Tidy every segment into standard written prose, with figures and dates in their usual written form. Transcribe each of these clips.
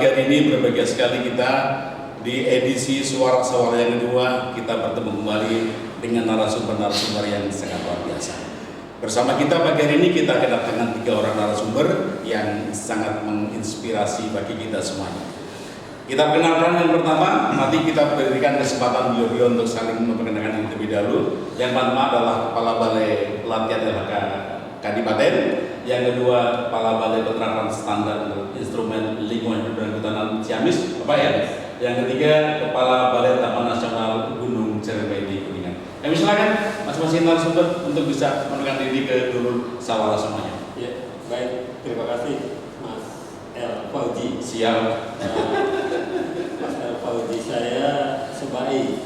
pagi hari ini berbahagia sekali kita di edisi Suara Sawala yang kedua. Kita bertemu kembali dengan narasumber-narasumber yang sangat luar biasa. Bersama kita pagi hari ini kita kedatangan 3 orang narasumber yang sangat menginspirasi bagi kita semuanya. Kita kenalkan yang pertama, nanti kita berikan kesempatan beliau untuk saling memperkenalkan yang terlebih dahulu. Yang pertama adalah Kepala Balai Pelatihan LHK Kadipaten, yang kedua Kepala Balai Penerapan Standar Instrumen Lingkungan Hidup dan Kehutanan Ciamis, Bapak ya. Yang ketiga Kepala Balai Taman Nasional Gunung Ciremai di Kuningan. Kami silakan masing-masing narasumber untuk bisa mengenalkan diri ke Dulur Sawala semuanya. Ya, baik, terima kasih Mas El Fauzi. Siap. Mas El Fauzi, saya sebagai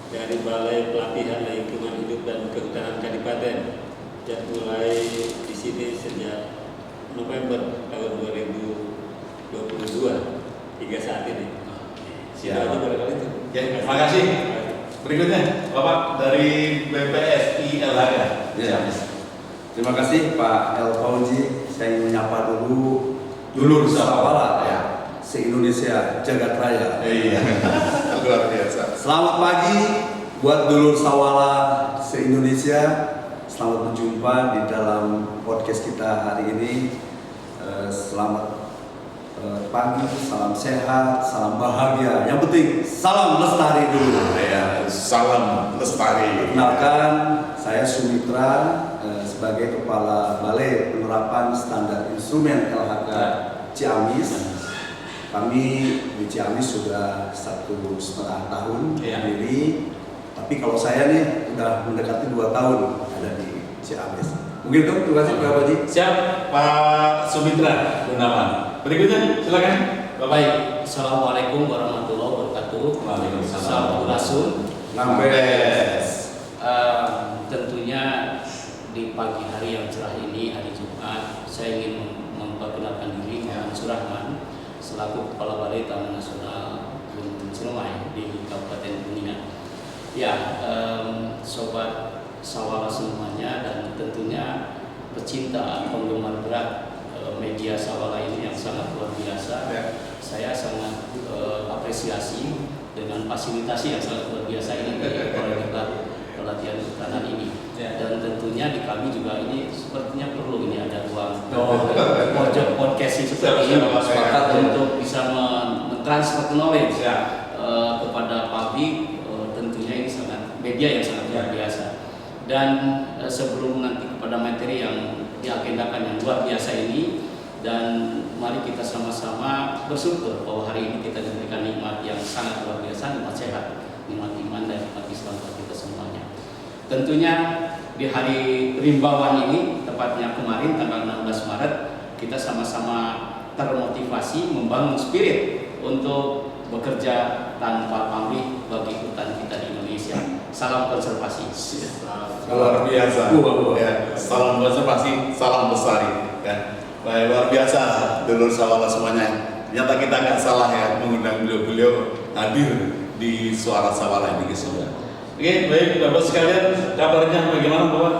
dari Balai Pelatihan Lingkungan Hidup dan Kehutanan Kadipaten yang mulai di sini sejak November tahun 2022 hingga saat ini. Siap. Itu. Ya, terima kasih. Berikutnya Bapak dari BPSI LHK. Ya. Terima kasih Pak El Fauzi. Saya ingin menyapa dulu Dulur Sawala ya. se-Indonesia jagat raya. Iya. Luar biasa. Selamat pagi buat dulur Sawala se-Indonesia. Selamat berjumpa di dalam podcast kita hari ini. Selamat pagi, salam sehat, salam bahagia. Yang penting salam lestari dulu. Ya, salam lestari. Kenalkan, saya Sumitra sebagai Kepala Balai Penerapan Standar Instrumen LHK Ciamis. Kami di Ciamis sudah 1,5 tahun berdiri. Tapi kalau saya nih udah mendekati 2 tahun ada di Ciamis. Mungkin itu, terima kasih Pak Haji. Siap, Pak Sumitra Gunawan. Berikutnya, silakan. Baik, Assalamualaikum warahmatullahi wabarakatuh. Waalaikumsalam. Sampurasun. Nampes. Tentunya di pagi hari yang cerah ini, hari Jumat, saya ingin memperkenalkan diri Muhammad Surahman selaku Kepala Balai Taman Nasional Gunung Ciremai di Kabupaten Kuningan. Ya, sobat Sawala semuanya dan tentunya pecinta penggemar berat media Sawala ini yang sangat luar biasa. Saya sangat apresiasi dengan fasilitasi yang sangat luar biasa ini oleh kita pelatihan kehutanan ini. Dan tentunya di kami juga ini sepertinya perlu ini ada ruang pojok podcast seperti ini untuk bisa mentransfer knowledge kepada publik. Tentunya ini sangat media yang sangat luar biasa. Dan sebelum nanti kepada materi yang diagendakan yang luar biasa ini, dan mari kita sama-sama bersyukur bahwa hari ini kita diberikan nikmat yang sangat luar biasa, nikmat sehat, nikmat iman dan nikmat Islam bagi kita semuanya. Tentunya di hari Rimbawan ini, tepatnya kemarin tanggal 16 Maret, kita sama-sama termotivasi membangun spirit untuk bekerja tanpa pamrih bagi hutan kita di Indonesia. Salam konservasi. Luar biasa. Ya, salam konservasi, salam lestari. Ya. Baik, luar biasa dulur Sawala semuanya. Ternyata kita nggak salah ya mengundang beliau hadir di Suara Sawala ini semua. Oke, baik Bapak sekalian, kabarnya bagaimana Bapak?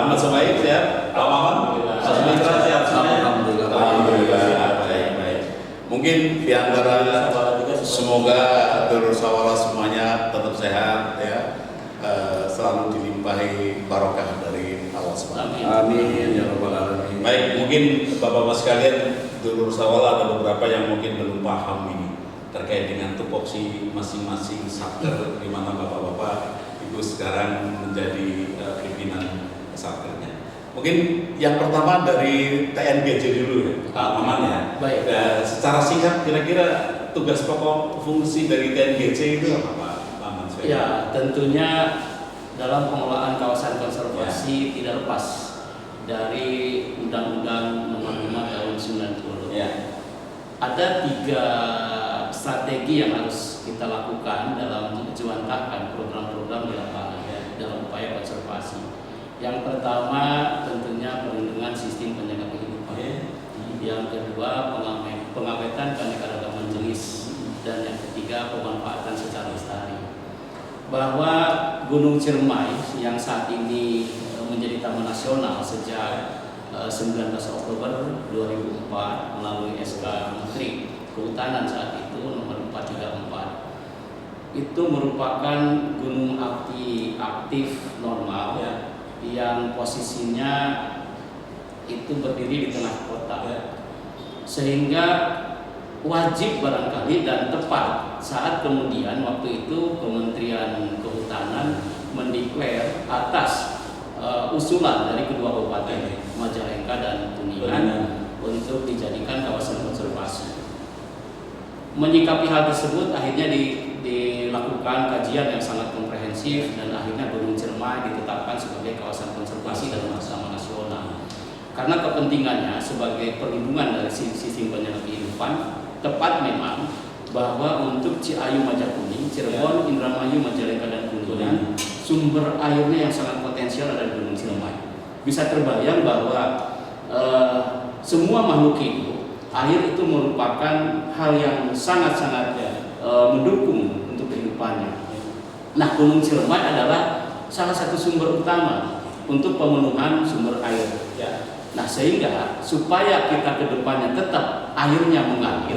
Ahmad Sobaik ya, Pak Maman, Pak Sumitra sehat semuanya. Alhamdulillah. Baik. Mungkin di antara semoga dulur Sawala semuanya tetap sehat ya. Selalu dilimpahi barokah dari Allah SWT. Amin ya rabbal alamin. Baik, mungkin Bapak-bapak sekalian, dulur Sawala ada beberapa yang mungkin belum paham ini terkait dengan tupoksi masing-masing satker di mana Bapak-bapak Ibu sekarang menjadi pimpinan satkernya. Mungkin yang pertama dari TNGJ dulu ya, Pak Maman ya. Baik. Secara singkat kira-kira tugas pokok fungsi dari TNGJ itu apa Pak Maman? Ya, tentunya dalam pengelolaan kawasan konservasi tidak lepas dari Undang-Undang Nomor 5 Tahun 90. Ya. Ada 3 strategi yang harus kita lakukan dalam menjantahkan program-program di lapangan dalam upaya konservasi. Yang pertama tentunya perlindungan sistem penjaga kehidupan. Yang kedua pengawetan keanekaragaman jenis, dan yang ketiga pemanfaatan secara lestari. Bahwa Gunung Ciremai yang saat ini menjadi taman nasional sejak 19 Oktober 2004 melalui SK Menteri Kehutanan saat itu nomor 434 itu merupakan gunung api aktif normal yang posisinya itu berdiri di tengah kota, sehingga wajib barangkali dan tepat saat kemudian waktu itu Kementerian Kehutanan mendeklar atas usulan dari kedua kabupaten Majalengka dan Kuningan untuk dijadikan kawasan konservasi. Menyikapi hal tersebut akhirnya dilakukan kajian yang sangat komprehensif dan akhirnya Gunung Ciremai ditetapkan sebagai kawasan konservasi dalam Taman Nasional. Karena kepentingannya sebagai perlindungan dari sistem penyelam kehidupan, tepat memang bahwa untuk Ciayu Majakuning, Cirebon, Indramayu, Majalengka dan Kuningan sumber airnya yang sangat potensial ada di Gunung Ciremai. Bisa terbayang bahwa semua makhluk hidup, air itu merupakan hal yang sangat-sangat mendukung untuk kehidupannya. Nah, Gunung Ciremai adalah salah satu sumber utama untuk pemenuhan sumber air. Nah, sehingga supaya kita ke depannya tetap airnya mengalir,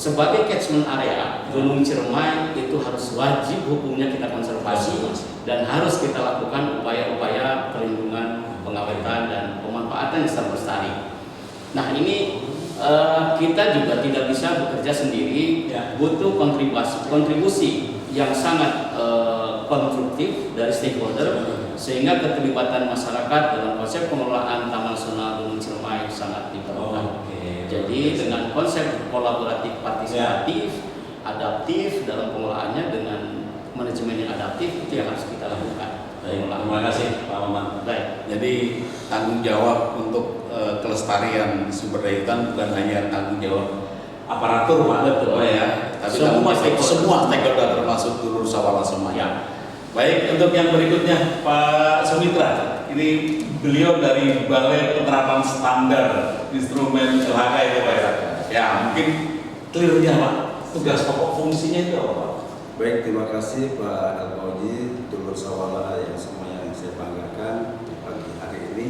sebagai catchment area, Gunung Ciremai itu harus wajib hukumnya kita konservasi dan harus kita lakukan upaya-upaya perlindungan, pengawetan dan pemanfaatan yang secara lestari. Nah, ini kita juga tidak bisa bekerja sendiri, butuh kontribusi yang sangat konstruktif dari stakeholder, sehingga keterlibatan masyarakat dalam konsep pengelolaan Taman Nasional Gunung Ciremai sangat diperlukan. Jadi dengan konsep kolaboratif, partisipatif, adaptif dalam pengelolaannya dengan manajemen yang adaptif, itu yang harus kita lakukan. Terima kasih Pak Maman. Baik. Jadi tanggung jawab untuk kelestarian sumber daya hutan bukan hanya tanggung jawab aparatur Pak, betul ya, tapi semua stakeholder termasuk seluruh sawala semuanya. Baik, untuk yang berikutnya Pak Sumitra, ini beliau dari Balai Penerapan Standar Instrumen LHK itu Pak ya. Ya, mungkin clear-nya Pak, tugas pokok fungsinya itu apa Pak? Baik, terima kasih Pak Al-Fauji, dulur sawala yang semuanya yang saya banggakan di pagi hari ini.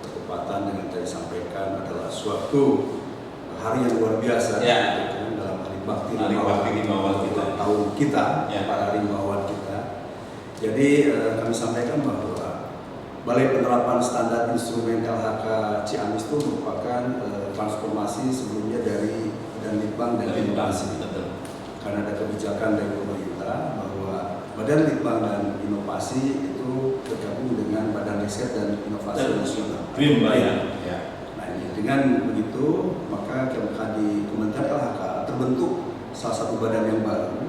Bertepatan dengan tadi sampaikan adalah suatu hari yang luar biasa dalam hari bakti Rimbawan kita, tahun kita, para Rimbawan kita. Jadi kami sampaikan bahwa Balai Penerapan Standar Instrumen LHK Ciamis itu merupakan transformasi sebelumnya dari Badan Litbang dan Inovasi. Karena ada kebijakan dari pemerintah bahwa Badan Litbang dan Inovasi itu bergabung dengan Badan Riset dan Inovasi Nasional. Nah, dengan begitu maka di Kementerian LHK terbentuk salah satu badan yang baru,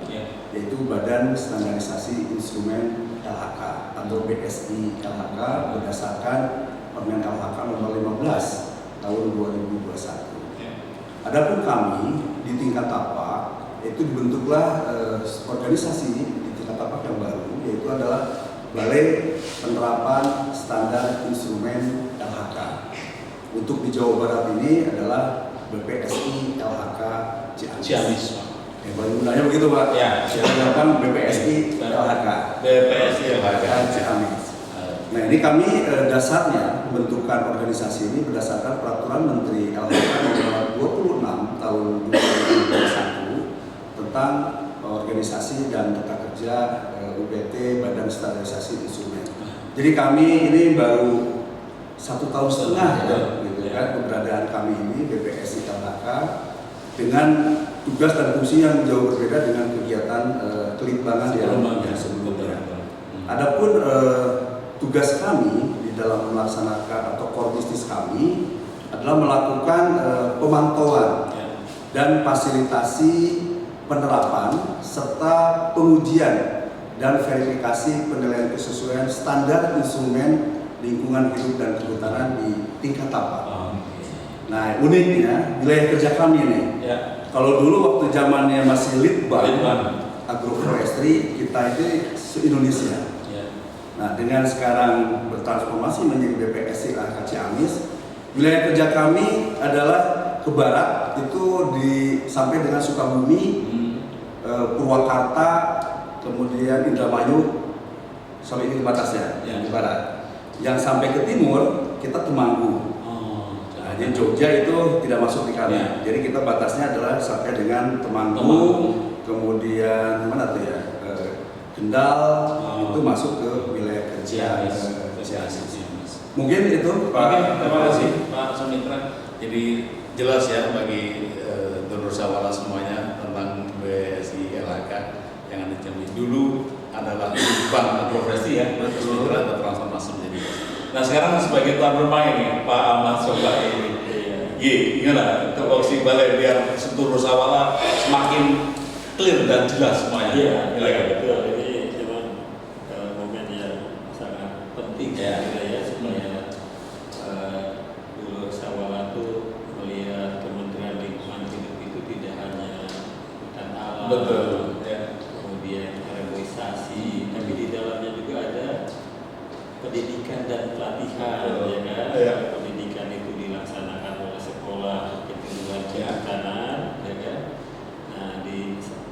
yaitu Badan Standarisasi Instrumen LHK atau BSI LHK berdasarkan Permen LHK nomor 15 tahun 2021. Adapun kami di tingkat tapak itu dibentuklah organisasi di tingkat tapak yang baru, yaitu adalah Balai Penerapan Standar Instrumen LHK. Untuk di Jawa Barat ini adalah BPSI LHK Ciamis. Bangunannya begitu Pak. Silakan BPSI LHK. BPSI LHK Ciamis. Nah, ini kami dasarnya pembentukan organisasi ini berdasarkan Peraturan Menteri LHK nomor 26 tahun 2021 tentang organisasi dan tata kerja UPT Badan Standarisasi Instrumen. Jadi kami ini baru 1,5 tahun gitu kan keberadaan kami ini BPSI LHK dengan tugas dan fungsi yang jauh berbeda dengan kegiatan kelitbangan yang sebelumnya. Adapun tugas kami di dalam melaksanakan atau core bisnis kami adalah melakukan pemantauan dan fasilitasi penerapan serta pengujian dan verifikasi penilaian kesesuaian standar instrumen lingkungan hidup dan kehutanan di tingkat tapak. Nah, uniknya wilayah kerja kami nih. Kalau dulu waktu zamannya masih Litbang Agroforestry, kita itu se-Indonesia. Nah, dengan sekarang bertransformasi menjadi BPSI LHK Ciamis, wilayah kerja kami adalah ke barat itu sampai dengan Sukabumi, Purwakarta, kemudian Indramayu sampai ini batasnya di barat. Yang sampai ke timur kita Temanggung. Nah, Di Jogja itu tidak masuk di kami. Ya. Jadi kita batasnya adalah sampai dengan Temanggung, Temanggung. kemudian mana tuh ya? Kendal, Oh. itu masuk ke wilayah kerja. Ciamis. Mungkin itu Pak. Oke, terima kasih Pak Sumitra. Jadi jelas ya bagi Donor Sawala semuanya tentang BSI LHK yang ada di Ciamis. Dulu adalah bank agrofresi ya, betul ada transformasi menjadi. Nah sekarang sebagai tuan rumah ini Pak Ahmad Sobai ini, gimana untuk opsi balai biar Donor Sawala semakin clear dan jelas semuanya. Iya, Silakan. betul. Ini memang momen yang sangat penting Ya. ya supaya Donor Sawala itu melihat Kementerian Lingkungan Hidup itu tidak hanya hutan alam, Betul. Ya. kemudian reboisasi, tapi di dalamnya juga ada pendidikan dan pelatihan, Betul. ya kan? Ya. Pendidikan itu dilaksanakan oleh sekolah kejuruan Ya. kehutanan, ya kan? Nah,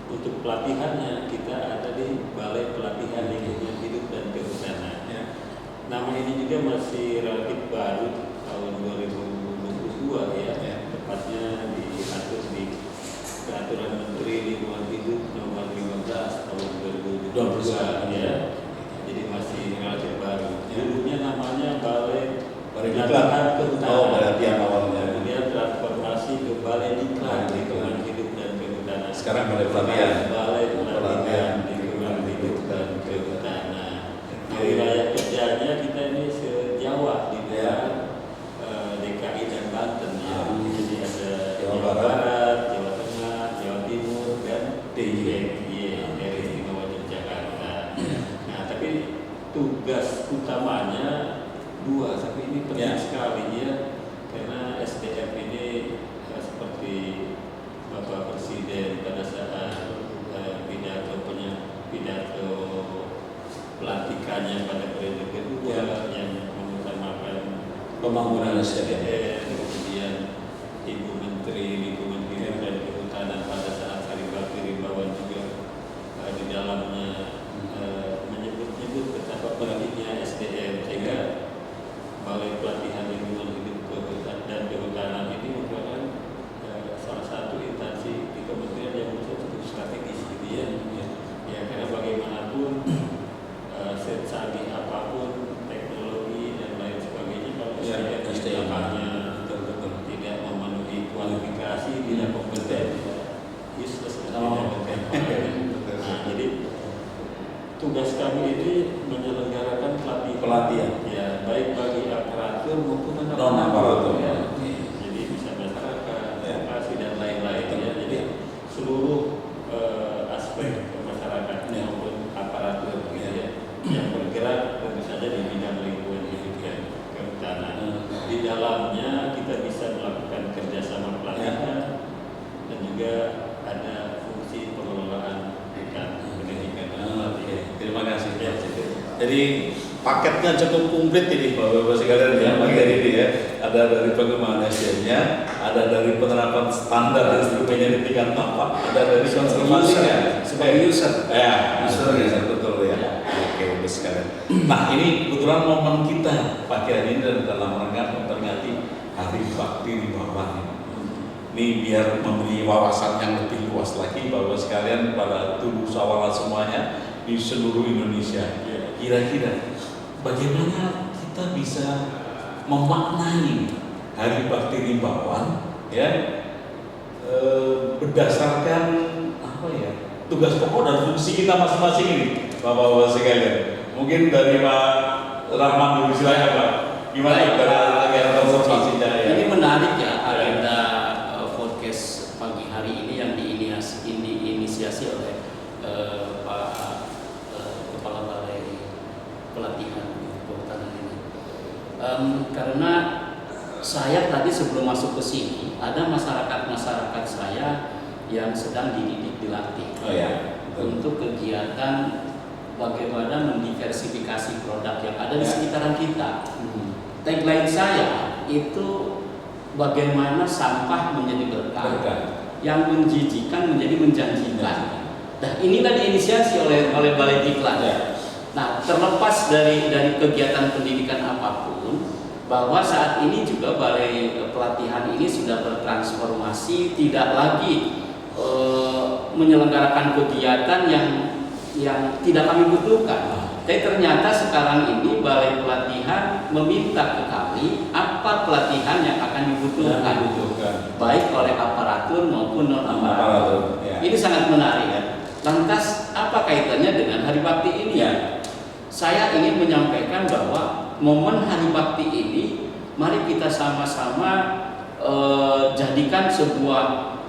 untuk pelatihannya kita ada di Balai Pelatihan Lingkungan Hidup dan Kehutanan. Ya. Nama ini juga masih relatif baru tahun 2022 ya, Ya. tepatnya diatur di Peraturan Menteri Lingkungan Hidup Nomor 15 tahun 2022 ya. Jadi masih relatif baru. Ya. Dulunya namanya Balai Balai Pelatihan Diklat. Kehutanan. Oh, pelatihan awalnya. Kemudian transformasi ke Balai Diklat Lingkungan Hidup dan Kehutanan. Sekarang Balai Pelatihan. Balai Pelatihan. Pelatihan Lingkungan Hidup dan Kehutanan. Nah, wilayah kerjanya kita ini se-Jawa di luar DKI dan Banten ya. Jadi ada Jawa Barat, Jawa Tengah, Jawa Timur dan DIY dari Istimewa Yogyakarta. Nah, tapi tugas utamanya dua, tapi ini penting Ya. sekali ya, karena SDM ini seperti Bapak Presiden pada saat pidato pelantikannya pada periode kedua yang mengutamakan Pembangunan SDM. kemudian Ibu Menteri Lingkungan Hidup dan Kehutanan pada saat Hari Bakti Rimbawan juga di dalamnya menyebut-nyebut betapa pentingnya SDM, sehingga Balai Pelatihan Lingkungan Hidup dan Kehutanan ini merupakan salah satu instansi di kementerian yang cukup strategis gitu ya. Ya, karena bagaimanapun secanggih apapun teknologi dan lain sebagainya, kalau SDM nampaknya tidak memenuhi kualifikasi, tidak kompeten, useless dan tidak kompeten. Nah, jadi tugas kami ini menyelenggarakan pelatihan. Ya, baik bagi aparatur maupun Non-aparatur. ya. Jadi bisa masyarakat, edukasi dan lain-lain ya. Jadi seluruh aspek masyarakat maupun aparatur gitu ya, yang bergerak tentu saja di bidang lingkungan hidup dan kehutanan. Di dalamnya kita bisa melakukan kerjasama pelatihan dan juga ada fungsi pengelolaan hutan, pendidikan dan pelatihan. Terima kasih. Ya, Jadi paketnya cukup komplit ini Bapak-Bapak sekalian ya pagi hari ini ya. Ada dari pengembangan SDM-nya, ada dari penerapan standar instrumennya di tingkat tapak, ada dari konservasinya Sebagai user. Ya, User, ya. betul ya. Oke, bagus sekalian. Nah, ini kebetulan momen kita pagi hari ini dalam rangka memperingati Hari Bakti Rimbawan. Ini biar memberi wawasan yang lebih luas lagi Bapak sekalian pada Donor Sawala semuanya di seluruh Indonesia. Kira-kira bagaimana kita bisa memaknai Hari Bakti Rimbawan ya berdasarkan apa ya tugas pokok dan fungsi kita masing-masing ini Bapak-bapak sekalian. Mungkin dari Pak Rahman dulu silakan Pak. Gimana dari agenda konservasinya ya? Ini menarik ya agenda podcast pagi hari ini yang diinisiasi oleh Pak Kepala Balai Pelatihan Kehutanan ini. Karena saya tadi sebelum masuk ke sini ada masyarakat saya yang sedang dididik dilatih untuk kegiatan bagaimana mendiversifikasi produk yang ada di sekitaran kita. Tagline saya itu bagaimana sampah menjadi berkah, yang menjijikan menjadi menjanjikan. Nah, inilah diinisiasi oleh Balai Diklat. Nah, terlepas dari kegiatan pendidikan apapun, bahwa saat ini juga balai pelatihan ini sudah bertransformasi, tidak lagi menyelenggarakan kegiatan yang tidak kami butuhkan. Tapi ternyata sekarang ini balai pelatihan meminta ke kami apa pelatihan yang akan dibutuhkan, baik oleh aparatur maupun non aparatur. Ya. Ini sangat menarik ya. Lantas apa kaitannya dengan Hari Bakti ini? Ya. Saya ingin menyampaikan bahwa momen Hari Bakti ini mari kita sama-sama jadikan sebuah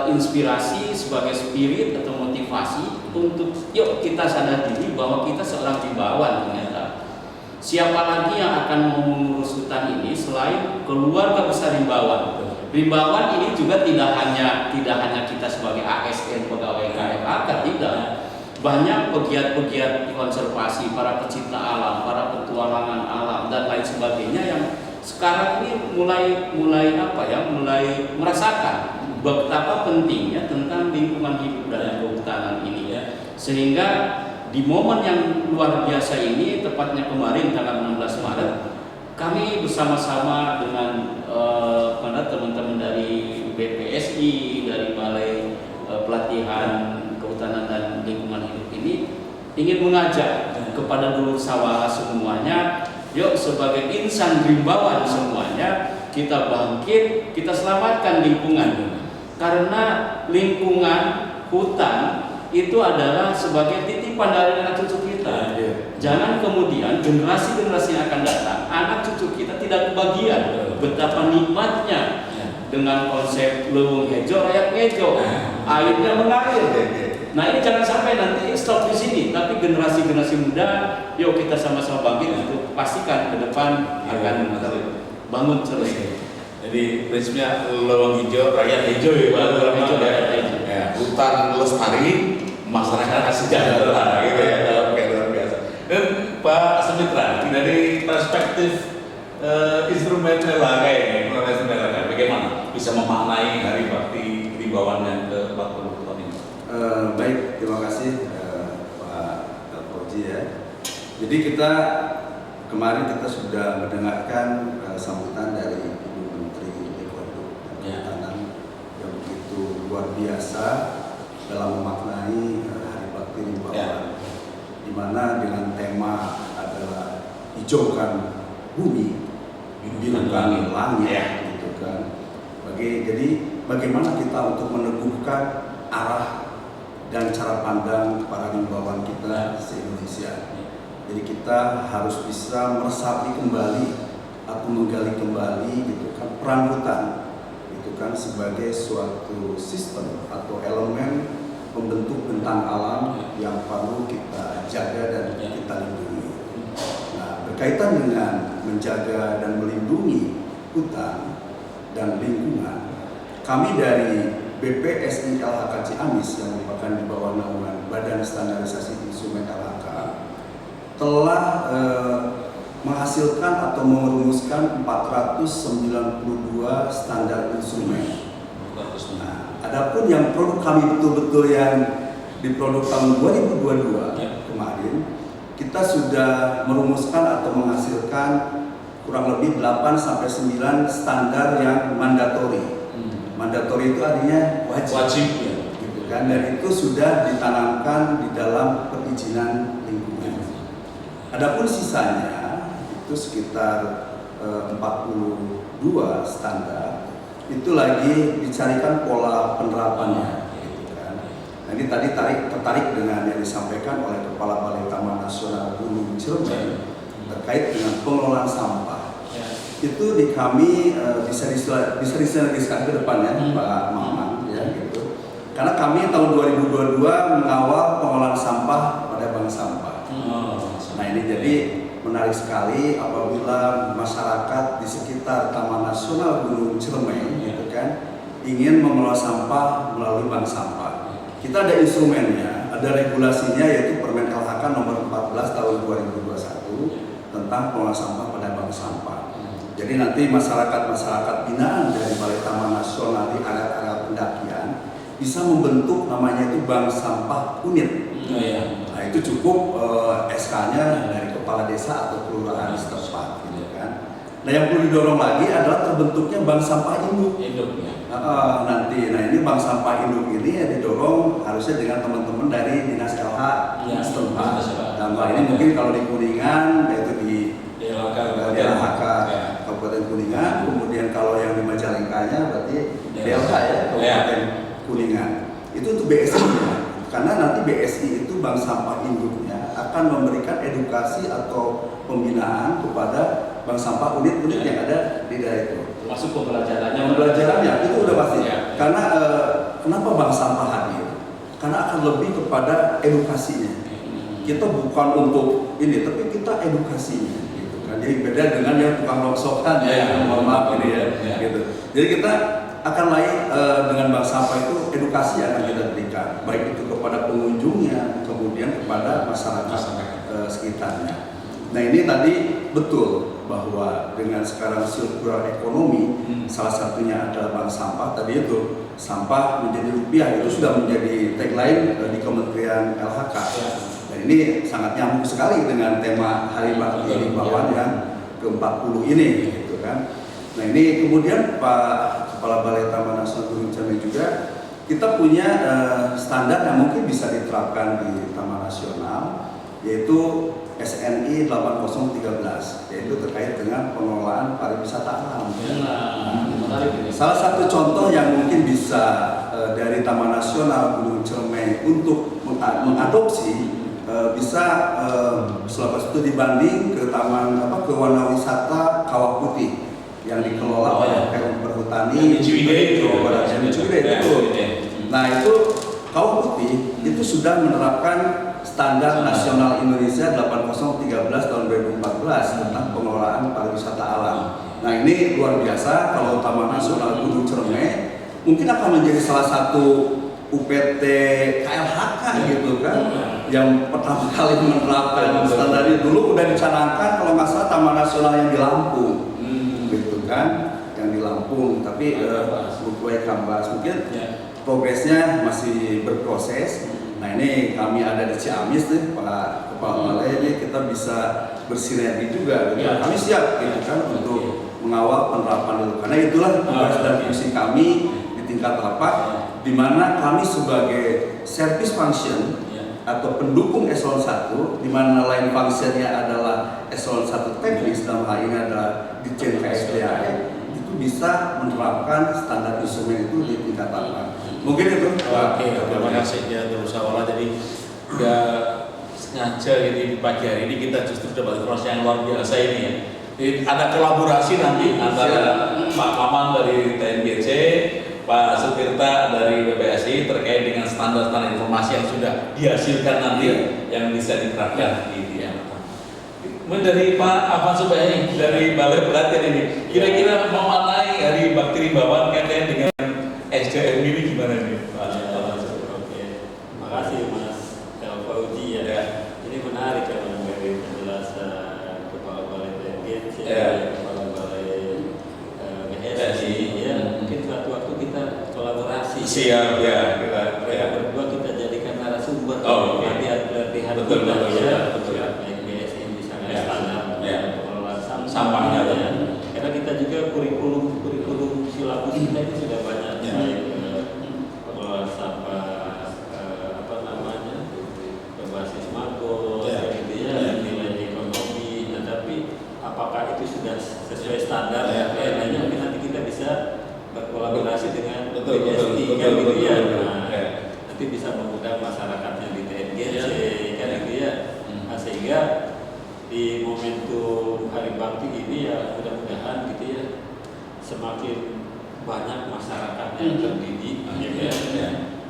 inspirasi sebagai spirit atau motivasi untuk yuk kita sadar diri bahwa kita seorang rimbawan ternyata. Siapa lagi yang akan mau mengurus hutan ini selain keluarga besar rimbawan? Rimbawan ini juga tidak hanya kita sebagai ASN pegawai KFHK, tidak. Banyak pegiat-pegiat konservasi, para pecinta alam, para petualangan alam dan lain sebagainya yang sekarang ini mulai merasakan betapa pentingnya tentang lingkungan hidup dan kehutanan ini ya. Sehingga di momen yang luar biasa ini, tepatnya kemarin tanggal 16 Maret, kami bersama-sama dengan teman-teman dari BPSI, dari Balai Pelatihan Kehutanan dan Lingkungan Hidup ini ingin mengajak kepada dulur sawah semuanya, yuk sebagai insan rimbawan semuanya kita bangkit, kita selamatkan lingkungan. Karena lingkungan hutan itu adalah sebagai titipan dari anak cucu kita. Jangan kemudian generasi-generasi yang akan datang, anak cucu kita tidak kebagian betapa nikmatnya dengan konsep leuweung hejo rakyat ngejo, airnya mengalir. Nah ini jangan sampai nanti stop di sini, tapi generasi-generasi muda, yuk kita sama-sama bangkit untuk pastikan ke depan akan bangun terus. Jadi prinsipnya leuweung hijau, rakyat hijau ya, leuweung hijau ya. Hutan lestari, masyarakat sejahtera gitu ya. Oke, luar biasa. Dan Pak Sumitra, dari perspektif instrumen LHK ini, bagaimana bisa memaknai Hari Bakti Rimbawan yang ke-40 tahun ini? Baik, terima kasih Pak Fauzi ya. Jadi kemarin kita sudah mendengarkan sambutan dari yang begitu luar biasa dalam memaknai Hari Bakti Rimbawan, di mana dengan tema adalah hijaukan bumi, birukan langit, gitu kan. Jadi bagaimana kita untuk meneguhkan arah dan cara pandang para rimbawan kita se-Indonesia. Jadi kita harus bisa meresapi kembali atau menggali kembali, gitu kan, peran hutan kan sebagai suatu sistem atau elemen pembentuk bentang alam yang perlu kita jaga dan kita lindungi. Nah, berkaitan dengan menjaga dan melindungi hutan dan lingkungan, kami dari BPSI LHK Ciamis yang merupakan di bawah naungan Badan Standarisasi Instrumen LHK telah menghasilkan atau merumuskan 492 standar instrumen. Nah, adapun yang produk kami betul-betul yang di produk tahun 2022 kemarin, kita sudah merumuskan atau menghasilkan kurang lebih 8-9 standar yang mandatori. Mandatori itu artinya wajib ya, gitu kan? Dan itu sudah ditanamkan di dalam perizinan lingkungan. Adapun sisanya itu sekitar 42 standar, itu lagi dicarikan pola penerapannya, gitu kan. Nah, ini tadi tertarik dengan yang disampaikan oleh Kepala Balai Taman Nasional Gunung Ciremai terkait dengan pengelolaan sampah. Itu di kami bisa disinergiskan ke depannya, Pak Maman, ya gitu. Karena kami tahun 2022 mengawal pengelolaan sampah pada bank sampah. Nah ini jadi menarik sekali apabila masyarakat di sekitar Taman Nasional Gunung Ciremai, gitu kan, ingin mengelola sampah melalui bank sampah. Kita ada instrumennya, ada regulasinya, yaitu Permen LHK nomor 14 tahun 2021 tentang pengelolaan sampah pada bank sampah. Jadi nanti masyarakat binaan dari Balai Taman Nasional di area-area pendakian bisa membentuk namanya itu bank sampah unit. Nah itu cukup SK-nya dari kepala desa atau kelurahan setempat, gitu kan. Nah, yang perlu didorong lagi adalah terbentuknya bank sampah induk. Nanti, nah ini bank sampah induk ini ya didorong harusnya dengan teman-teman dari dinas LH setempat. Dalam hal ini mungkin kalau di Kuningan yaitu di DLHK Kabupaten Kuningan, kemudian kalau yang di Majalengkanya berarti DLH ya Kabupaten Kuningan. Itu untuk BSI-nya, karena nanti BSI itu bank sampah induknya akan memberikan edukasi atau pembinaan kepada bank sampah unit-unit yang ada di daerah itu. Masuk pembelajarannya. Pembelajarannya itu udah pasti. Karena kenapa bank sampah hadir? Karena akan lebih kepada edukasinya. Kita bukan untuk ini, tapi kita edukasinya. Gitu kan. Jadi beda dengan yang tukang rongsokan mohon maaf ini ya. Gitu. Jadi kita akan lain dengan bank sampah itu edukasi akan kita berikan, baik itu kepada pengunjungnya, kemudian kepada masyarakat sekitarnya. Nah ini tadi betul bahwa dengan sekarang circular ekonomi, salah satunya adalah bank sampah. Tadi itu sampah menjadi rupiah, itu sudah menjadi tagline di Kementerian LHK. Dan ini sangat nyambung sekali dengan tema Hari Bakti Himbawan yang ke-40 ini, gitu kan. Nah ini kemudian Pak Kepala Balai Taman Nasional Gunung Cermai juga kita punya standar yang mungkin bisa diterapkan di Taman Nasional, yaitu SNI 8013, yaitu terkait dengan pengelolaan pariwisata alam. Salah satu contoh yang mungkin bisa dari Taman Nasional Gunung Cermai untuk mengadopsi bisa selepas itu dibanding ke Taman ke Wana Wisata Kawah Putih yang dikelola oleh Perhutani Ciwidey itu. Nah itu Kawah Putih itu sudah menerapkan Standar Nasional Indonesia 8013 tahun 2014 tentang pengelolaan pariwisata alam. Nah ini luar biasa kalau Taman Nasional Gunung Cermai mungkin akan menjadi salah satu UPT KLHK gitu kan, yang pertama kali menerapkan standar ini. Dulu udah dicanangkan kalau nggak salah Taman Nasional yang di Lampung, gitu kan, yang di Lampung. Tapi Bukuai Kambas mungkin progresnya masih berproses. Nah ini kami ada di Ciamis nih Pak Kepala Balai, ini kita bisa bersinergi juga. Kami siap gitu kan untuk mengawal penerapan itu. Karena itulah tugas dan fungsi kami di tingkat rapat, di mana kami sebagai service function atau pendukung eselon 1, di mana lain functionnya adalah eselon 1 teknis, dalam hal ini adalah Ditjen KSDAE, itu bisa menerapkan standar instrumen itu di tingkat rapat. Mungkin itu. Oke, terima kasih ya terus awalnya. Jadi nggak sengaja ini di pagi hari ini kita justru dapat informasi yang luar biasa ini ya. Jadi ada kolaborasi nanti antara Pak Maman dari TNGC, Pak Sutirta dari BPSI terkait dengan standar-standar informasi yang sudah dihasilkan nanti yang bisa diterapkan di Kemudian dari Pak Afan Subaini dari Balai Pelatihan ini, kira-kira memaknai Hari Bakti Himbawan kaitan dengan SDM ini gimana nih? Oke, makasih Mas Fauzi ya. Ini menarik ya dari penjelasan Kepala Balai TNGC, Kepala Balai BSI ya. Mungkin suatu waktu kita kolaborasi. Siap ya, kita berdua kita jadikan narasumber pelatihan betul, kita ya. Baik BSI misalnya standar pengelolaan sampahnya ya. Karena kita juga kurikulum silabus kita ini sudah banyak baik pengelolaan sampah berbasis makro gitu ya, nilai ekonomi. Nah, tapi apakah itu sudah sesuai standar lainnya, mungkin nanti kita bisa berkolaborasi dengan BSI kan gitu ya. Nah, nanti bisa mengundang masyarakatnya di TNGC kan gitu ya. Nah, sehingga di momentum Hari Bakti ini ya mudah-mudahan gitu ya semakin banyak masyarakat yang terdidik ya,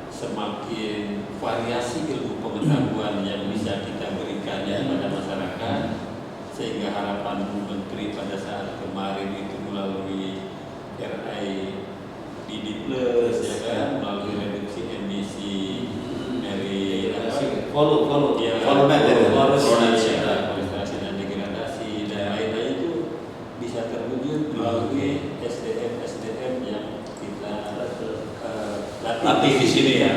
semakin variasi ilmu pengetahuan yang bisa kita berikan kepada masyarakat, sehingga harapan Bu Menteri pada saat kemarin itu melalui RIDD Plus ya kan, melalui reduksi emisi dari kualifikasi dan degradasi dan lain-lain itu bisa terwujud melalui SDM yang kita latih di sini ya.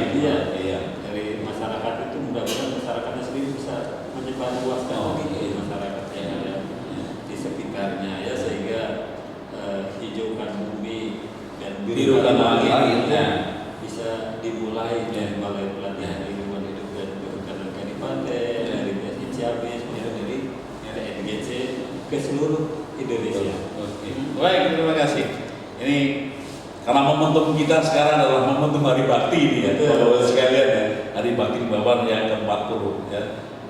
Dari masyarakat itu mudah-mudahan masyarakatnya sendiri bisa menyebarluaskan lagi masyarakat yang ada di sekitarnya ya, sehingga Birukan langit. ya, bisa dimulai dari Balai Pelatihan Lingkungan Hidup dan Kehutanan Kadipaten, dari BSI Ciamis, dari NGC ke seluruh Indonesia. Oke. Baik, terima kasih. Ini karena momentum kita sekarang adalah momentum Hari Bakti ini ya, Bapak-Bapak sekalian ya, Hari Bakti Imbauan yang ke-40 ya.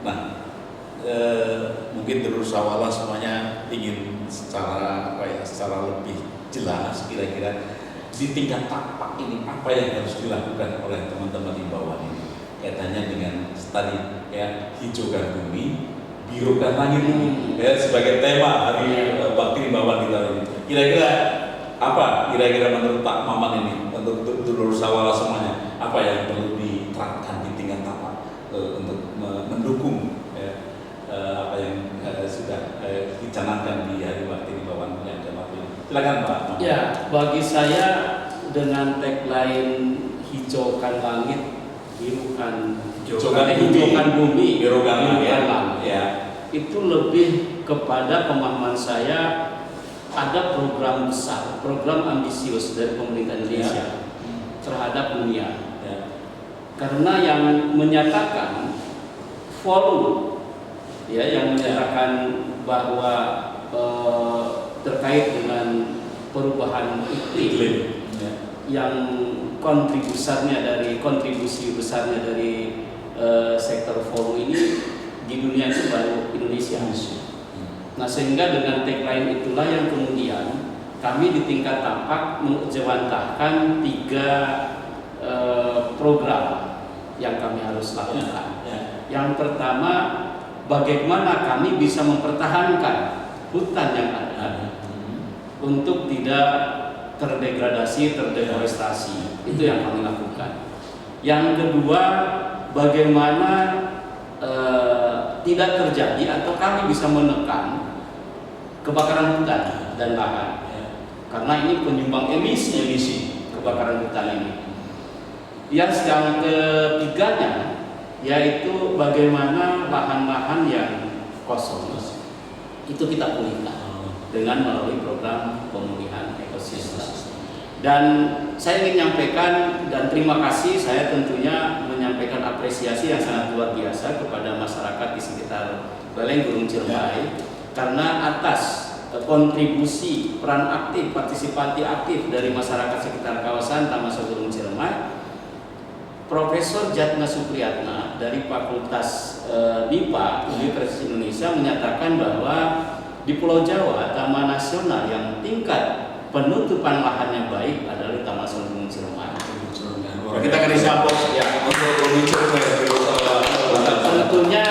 Nah, mungkin terus awalnya semuanya ingin secara lebih jelas kira-kira di tingkat tapak ini apa yang harus dilakukan oleh teman-teman imbauan ini kaitannya dengan tadi ya, hijaukan bumi, birukan langit ya, sebagai tema Hari Bakti Imbauan kita ini. Kira-kira apa kira-kira menurut Pak Maman ini untuk dulur sawala semuanya apa yang perlu diterapkan di tingkat tapak untuk mendukung ya, apa yang sudah dicanangkan di Hari Bakti Imbauan yang ke-40 ini. Silakan Pak. Ya, bagi saya dengan tagline hijaukan langit, hijaukan bumi, birukan langit, langit, ya. itu lebih kepada pemahaman saya ada program besar, program ambisius dari pemerintah Indonesia terhadap dunia. Ya. Karena yang menyatakan volume, ya, yang menyatakan bahwa terkait dengan perubahan iklim Ya. yang kontribusi besarnya dari sektor volume ini di dunia itu baru Indonesia. Nah, sehingga dengan tagline itulah yang kemudian kami di tingkat tapak menjewantahkan 3 program yang kami harus lakukan. Yang pertama, bagaimana kami bisa mempertahankan hutan yang ada untuk tidak terdegradasi, terdeforestasi. Itu yang kami lakukan. Yang kedua, bagaimana tidak terjadi atau kami bisa menekan kebakaran hutan dan lahan, karena ini penyumbang emisi kebakaran hutan ini. Yang ketiganya yaitu bagaimana lahan-lahan yang kosong itu kita pulihkan dengan melalui program pemulihan ekosistem. Dan saya ingin menyampaikan dan terima kasih, saya tentunya menyampaikan apresiasi yang sangat luar biasa kepada masyarakat di sekitar Balai Gunung Ciremai karena atas kontribusi peran aktif, partisipasi aktif dari masyarakat sekitar kawasan Taman Nasional Gunung Ciremai. Profesor Jatna Supriyatna dari Fakultas MIPA Universitas Indonesia menyatakan bahwa di Pulau Jawa Taman Nasional yang tingkat penutupan lahannya baik adalah di Taman Nasional Gunung Ciremai. Kita akan disambung ya untuk Gunung Ciremai. Tentunya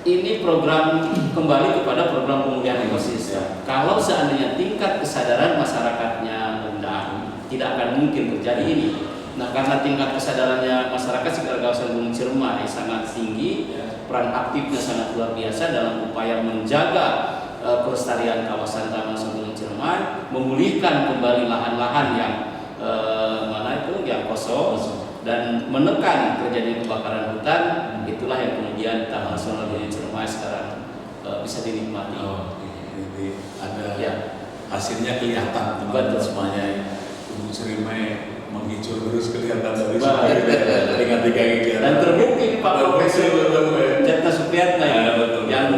ini program kembali kepada program pemulihan ekosistem. Kalau seandainya tingkat kesadaran masyarakatnya rendah, tidak akan mungkin terjadi ini. Nah, karena tingkat kesadarannya masyarakat sekitar kawasan Gunung Ciremai sangat tinggi, peran aktifnya sangat luar biasa dalam upaya menjaga pelestarian kawasan Taman Nasional Gunung Ciremai, memulihkan kembali lahan-lahan yang yang kosong dan menekan terjadinya kebakaran hutan. Itulah yang kemudian Taman Nasional Gunung Ciremai sekarang bisa dinikmati. Jadi ada Ya. hasilnya kelihatan teman-teman semuanya. Gunung Ciremai menghijau terus kelihatan dari dengan 3 kegiatan. Dan terbukti Pak Profesor Jatna Supriyatna yang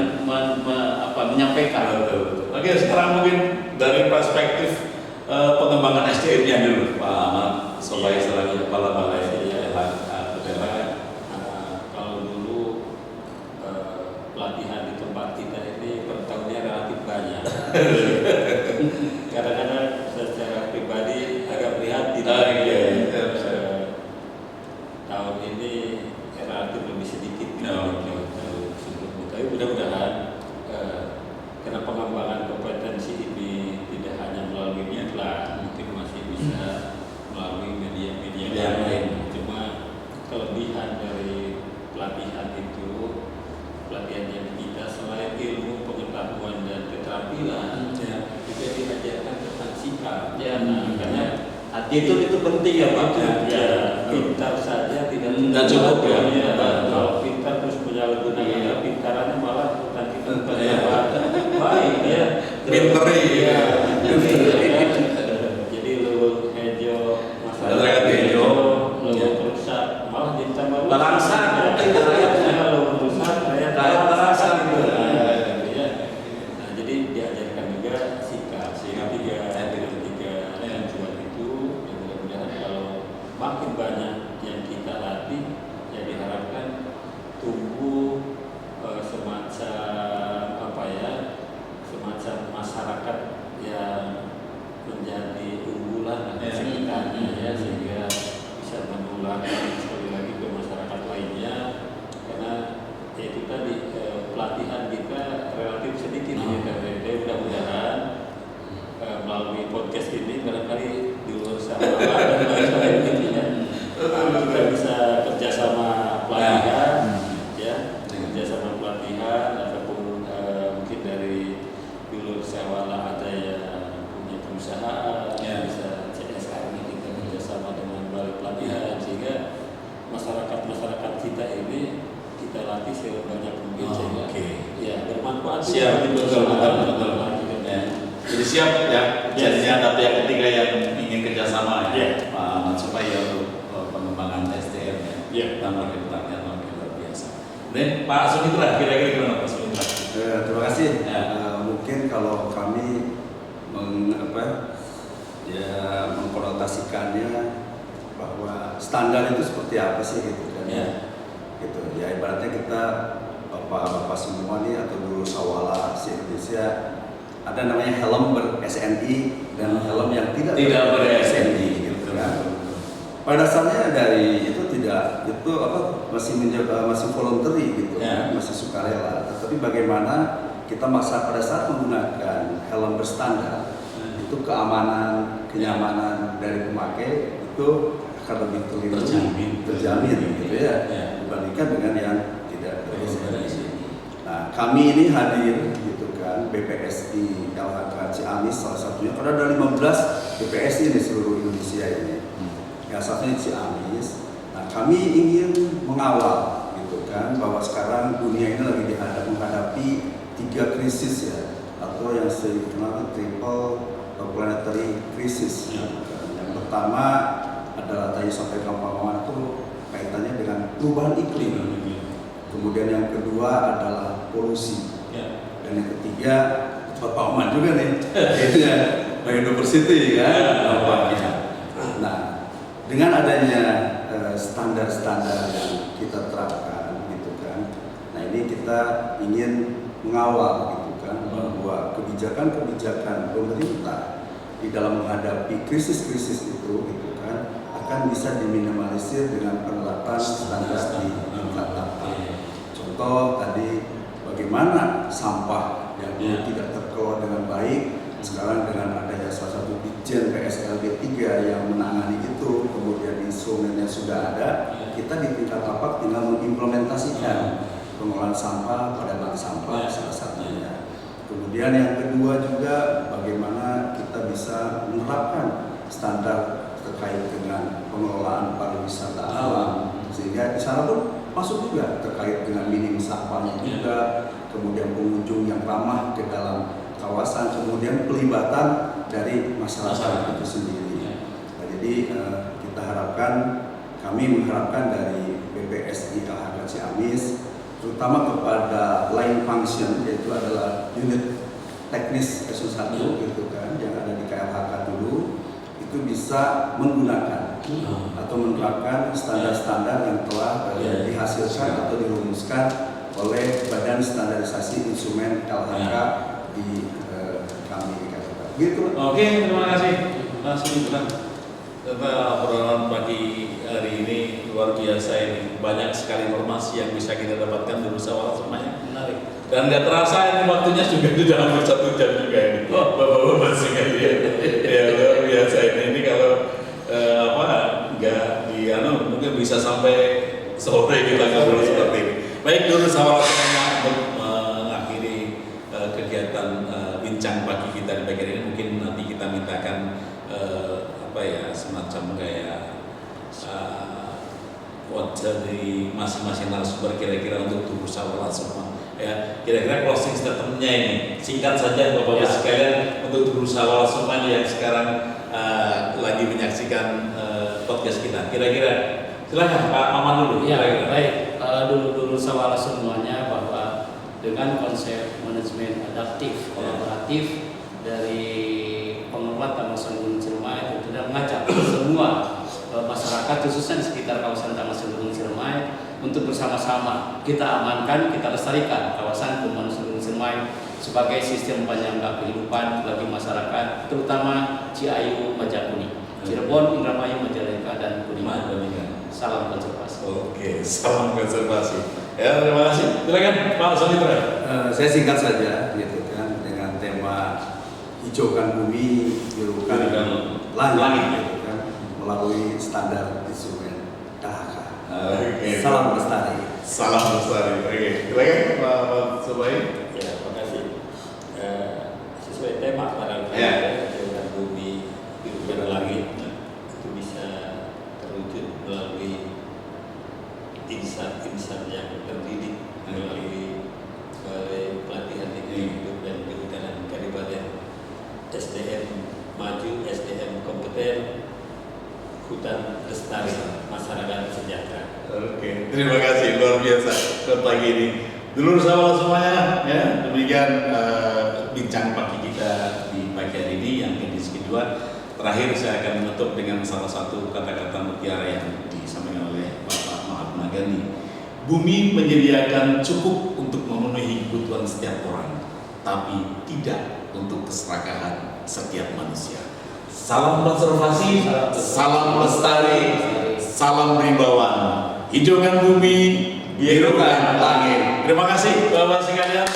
menyampaikan. Oke, sekarang mungkin dari perspektif pengembangan SDM-nya dulu, Pak Ahmad, sebagai selaku kepala balai Kalau dulu pelatihan di tempat kita ini per tahunnya relatif banyak. Kadang-kadang secara pribadi agak prihatin. Tahun ini relatif lebih sedikit. Tapi mudah-mudahan karena pengembangan kompetensi ini tidak hanya melalui iklan, mungkin masih bisa melalui media-media lain. Cuma kelebihan dari pelatihan itu, pelatihan yang kita selain ilmu, pengetahuan dan keterampilan, juga diajarkan tentang sikap. Karena itu penting ya Pak. Pintar saja tidak cukup ya. Kalau pintar terus menyalahgunakan pintarannya malah bukan kita baik ya. Pinter ya. Jadi lu hejo podcast ini barangkali di luar sana dan lain-lain intinya kita bisa kerjasama pelatihan, ya, kerjasama pelatihan ataupun mungkin dari di luar Sawala ada yang punya perusahaan, bisa CSR ini kita kerjasama dengan balai pelatihan sehingga masyarakat kita ini kita latih sebanyak mungkin sehingga ya bermanfaat. Siap, betul. Ya. Jadi siap ya, jadinya ada pihak ketiga yang ingin kerjasama ya, supaya untuk pengembangan SDM ya, dan makin luar biasa. Dan Pak Sumitra, kira-kira gimana Pak Sumitra? Terima kasih. Ya. Mungkin kalau kami mengkonotasikannya bahwa standar itu seperti apa sih gitu kan? Ya. Gitu. Ya ibaratnya kita bapak-bapak semua nih atau guru Sawala se-Indonesia ada namanya helm ber-SNI dan helm yang tidak ber-SNI gitu kan. Pada dasarnya dari itu masih voluntary gitu kan, masih sukarela. Tetapi bagaimana kita pada saat menggunakan helm berstandar itu keamanan, kenyamanan dari pemakai itu akan lebih terjamin gitu ya, dibandingkan dengan yang tidak ber-SNI. Nah, kami ini hadir gitu kan, BPSI LHK Ciamis salah satunya, karena ada 15 BPSI di seluruh Indonesia ini. Ya, satunya Ciamis. Nah, kami ingin mengawal gitu kan, bahwa sekarang dunia ini lagi menghadapi 3 krisis ya, atau yang sering dikenal triple planetary crisis. Yang pertama adalah tadi sampai gampang itu kaitannya dengan perubahan iklim. Kemudian yang kedua adalah polusi. Dan yang ketiga, Pak Oman juga nih, itu ya, biodiversity kan, dampaknya. Nah, dengan adanya standar-standar yang kita terapkan, gitu kan. Nah, ini kita ingin mengawal, gitu kan, bahwa kebijakan-kebijakan pemerintah di dalam menghadapi krisis-krisis itu, gitu kan, akan bisa diminimalisir dengan penerapan standar di tingkat tapak. Contoh tadi, bagaimana sampah yang dulu tidak terkelola dengan baik, sekarang dengan adanya salah satu Ditjen PSLB 3 yang menangani itu, kemudian instrumennya sudah ada, kita di tingkat tapak tinggal mengimplementasikan pengelolaan sampah pada bank sampah salah satunya. Kemudian yang kedua juga bagaimana kita bisa menerapkan standar terkait dengan pengelolaan pariwisata alam, sehingga di sana pun masuk juga terkait dengan minim sampahnya juga, kemudian pengunjung yang ramah ke dalam kawasan, kemudian pelibatan dari masyarakat itu sendiri. Nah, jadi kami mengharapkan dari BPSI LHK Ciamis, terutama kepada line function, yaitu adalah unit teknis S1 gitu kan, yang ada di KLHK dulu, itu bisa menggunakan atau menerapkan standar-standar yang telah dihasilkan atau dirumuskan oleh Badan Standarisasi Instrumen LHK di kami di KLHK. Gitu. Oke, terima kasih Mas Sumitra. Obrolan pagi hari ini luar biasa ini, banyak sekali informasi yang bisa kita dapatkan dari Sawala, semuanya menarik. Dan nggak terasa ini waktunya juga sudah hampir 1 jam juga ini. Bapak-bapak sekalian, ya luar biasa ini kalau mungkin bisa sampai sore kita ngobrol seperti ini. Baik, dulu Sawala semuanya untuk mengakhiri kegiatan bincang pagi kita di bagian ini, mungkin nanti kita mintakan semacam kayak dari masing-masing narasumber kira-kira untuk tubuh Sawala semua. Ya, kira-kira closing statement-nya ini singkat saja Bapak-bapak sekalian untuk tubuh Sawala semuanya yang sekarang lagi menyaksikan podcast kita. Kira-kira silakan Pak Maman dulu. Ya, baik. Dulu Sawala semuanya, bahwa dengan konsep manajemen adaptif, kolaboratif dari pengelola Taman Nasional Gunung Ciremai, itu sudah mengajak semua masyarakat khususnya di sekitar kawasan Taman Nasional Gunung Ciremai untuk bersama-sama kita amankan, kita lestarikan kawasan Taman Nasional Gunung Ciremai sebagai sistem penyangga kehidupan bagi masyarakat, terutama Ciayu, Majapahit, Cirebon, Indramayu, Majalengka, dan Kuningan. Salam konservasi. Oke, salam konservasi. Ya, terima kasih. Silakan Pak Sumitra. Saya singkat saja, gitu kan, dengan tema hijaukan bumi, birukan langit, gitu kan, melalui standar instrumen LHK. Oke. Salam lestari. Salam lestari. Oke. Silakan Pak Sobai. Ya, terima kasih. Sesuai tema pada hijaukan bumi, birukan langit itu bisa terwujud melalui insan-insan yang terdidik melalui Balai Pelatihan Lingkungan Hidup dan Kehutanan Kadipaten, SDM maju, SDM kompeten, hutan lestari, masyarakat sejahtera. Oke, terima kasih luar biasa buat pagi ini. Dulur sahabat semuanya, ya demikian bincang pagi kita di pagi hari ini yang edisi kedua. Terakhir saya akan menutup dengan salah satu kata-kata mutiara yang disampaikan oleh Bapak Mahatma Gandhi. Bumi menyediakan cukup untuk memenuhi kebutuhan setiap orang, tapi tidak untuk keserakahan setiap manusia. Salam konservasi, salam lestari, salam rimbawan. Hijaukan bumi, birukan langit. Terima kasih Bapak sekalian.